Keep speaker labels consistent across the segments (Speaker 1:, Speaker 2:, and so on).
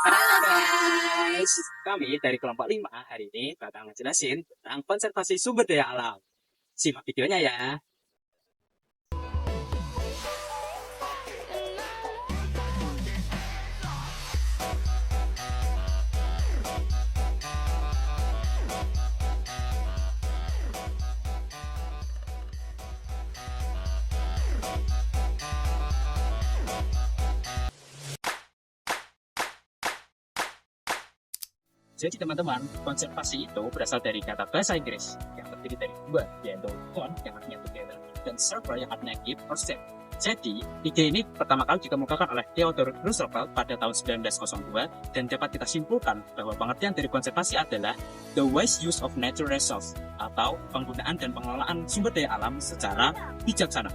Speaker 1: Halo guys, kami dari kelompok 5 hari ini bakal ngejelasin tentang konservasi sumber daya alam. Simak videonya ya. Jadi teman-teman, konservasi itu berasal dari kata bahasa Inggris yang terdiri dari dua, yaitu con yang artinya together dan server yang artinya give or share. Jadi, ide ini pertama kali dikemukakan oleh Theodore Roosevelt pada tahun 1902 dan dapat kita simpulkan bahwa pengertian dari konservasi adalah the wise use of natural resource atau penggunaan dan pengelolaan sumber daya alam secara bijaksana.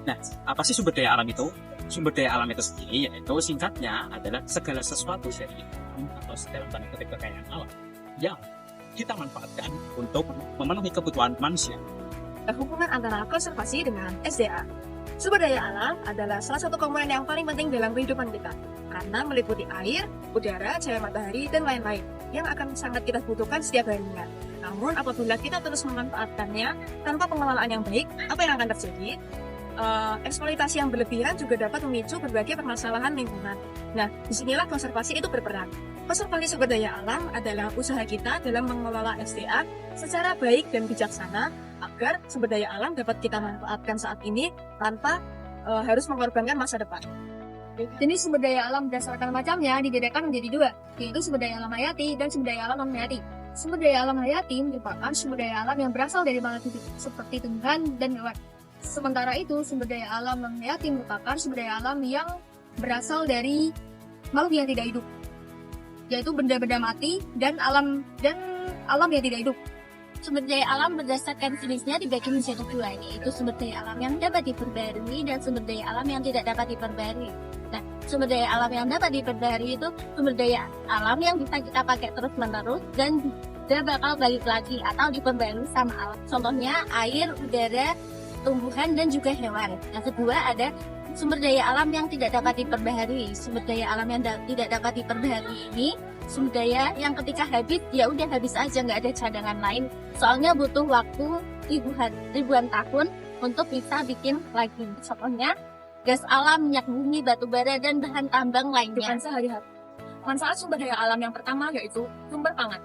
Speaker 1: Nah, apa sih sumber daya alam itu? Sumber daya alam itu sendiri yaitu singkatnya adalah segala sesuatu dari alam atau dalam tanda kutip kekayaan alam yang kita manfaatkan untuk memenuhi kebutuhan manusia.
Speaker 2: Hubungan antara konservasi dengan SDA. Sumber daya alam adalah salah satu komponen yang paling penting dalam kehidupan kita karena meliputi air, udara, cahaya matahari, dan lain-lain yang akan sangat kita butuhkan setiap harinya. Namun apabila kita terus memanfaatkannya tanpa pengelolaan yang baik, apa yang akan terjadi? Eksploitasi yang berlebihan juga dapat memicu berbagai permasalahan lingkungan. Nah, disinilah konservasi itu berperan. Konservasi sumber daya alam adalah usaha kita dalam mengelola SDA secara baik dan bijaksana agar sumber daya alam dapat kita manfaatkan saat ini tanpa harus mengorbankan masa depan.
Speaker 3: Jenis sumber daya alam berdasarkan macamnya dibedakan menjadi dua, yaitu sumber daya alam hayati dan sumber daya alam non-hayati. Sumber daya alam hayati merupakan sumber daya alam yang berasal dari makhluk hidup seperti tumbuhan dan hewan. Sementara itu, sumber daya alam non-hayati merupakan sumber daya alam yang berasal dari makhluk yang tidak hidup, yaitu benda-benda mati dan alam yang tidak hidup.
Speaker 4: Sumber daya alam berdasarkan jenisnya dibagi menjadi dua, yaitu sumber daya alam yang dapat diperbarui dan sumber daya alam yang tidak dapat diperbarui. Nah, sumber daya alam yang dapat diperbarui itu sumber daya alam yang bisa kita pakai terus-menerus dan dia bakal balik lagi atau diperbarui sama alam. Contohnya air, udara, tumbuhan, dan juga hewan. Yang kedua ada sumber daya alam yang tidak dapat diperbaharui. Sumber daya alam yang tidak dapat diperbaharui ini sumber daya yang ketika habis ya udah habis aja, nggak ada cadangan lain. Soalnya butuh waktu ribuan tahun untuk bisa bikin lagi. Contohnya gas alam, minyak bumi, batu bara, dan bahan tambang lainnya.
Speaker 2: Sehari-hari. Manfaat sumber daya alam yang pertama yaitu sumber pangan.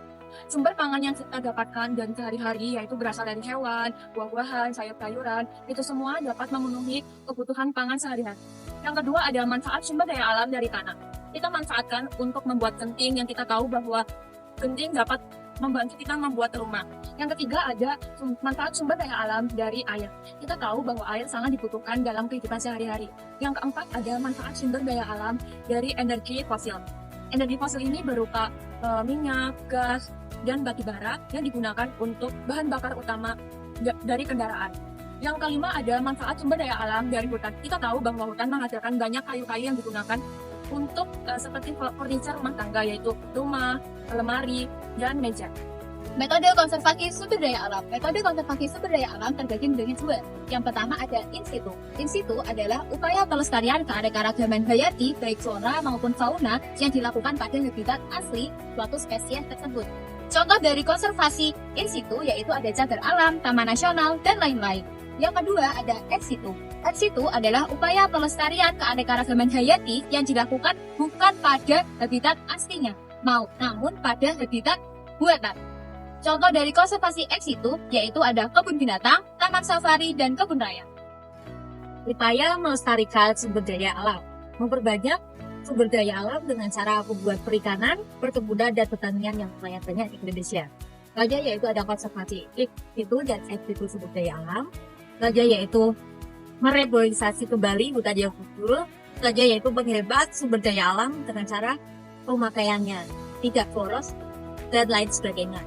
Speaker 2: Sumber pangan yang kita dapatkan dari sehari-hari yaitu berasal dari hewan, buah-buahan, sayur-sayuran, itu semua dapat memenuhi kebutuhan pangan sehari-hari. Yang kedua ada manfaat sumber daya alam dari tanah. Kita manfaatkan untuk membuat genting yang kita tahu bahwa genting dapat membantu kita membuat rumah. Yang ketiga ada manfaat sumber daya alam dari air. Kita tahu bahwa air sangat dibutuhkan dalam kehidupan sehari-hari. Yang keempat ada manfaat sumber daya alam dari energi fosil. Energi fosil ini berupa minyak, gas, dan batu bara yang digunakan untuk bahan bakar utama dari kendaraan. Yang kelima ada manfaat sumber daya alam dari hutan. Kita tahu bahwa hutan menghasilkan banyak kayu-kayu yang digunakan untuk seperti furniture rumah tangga, yaitu rumah, lemari, dan meja.
Speaker 4: Metode konservasi sumber daya alam. Metode konservasi sumber daya alam terbagi menjadi dua. Yang pertama ada in situ. In situ adalah upaya pelestarian keanekaragaman hayati baik flora maupun fauna yang dilakukan pada habitat asli suatu spesies tersebut. Contoh dari konservasi in situ yaitu ada cagar alam, taman nasional, dan lain-lain. Yang kedua ada ex situ. Ex situ adalah upaya pelestarian keanekaragaman hayati yang dilakukan bukan pada habitat aslinya, namun pada habitat buatan. Contoh dari konservasi ex situ yaitu ada kebun binatang, taman safari, dan kebun raya.
Speaker 3: Upaya melestarikan sumber daya alam, memperbanyak sumber daya alam dengan cara membuat perikanan, perkebunan, dan pertanian yang lumayan banyak di Indonesia. Saja yaitu ada konservasi itu dan ex situ sumber daya alam. Saja yaitu mereboisasi kembali hutan yang gugur. Saja yaitu menghebat sumber daya alam dengan cara pemakaiannya tidak boros dan lain sebagainya.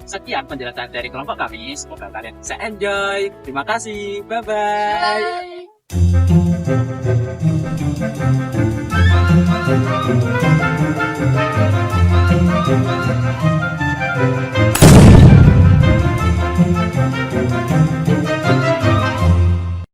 Speaker 1: Sekian penjelasan dari kelompok kami. Semoga kalian bisa enjoy. Terima kasih. Bye-bye.
Speaker 4: Bye.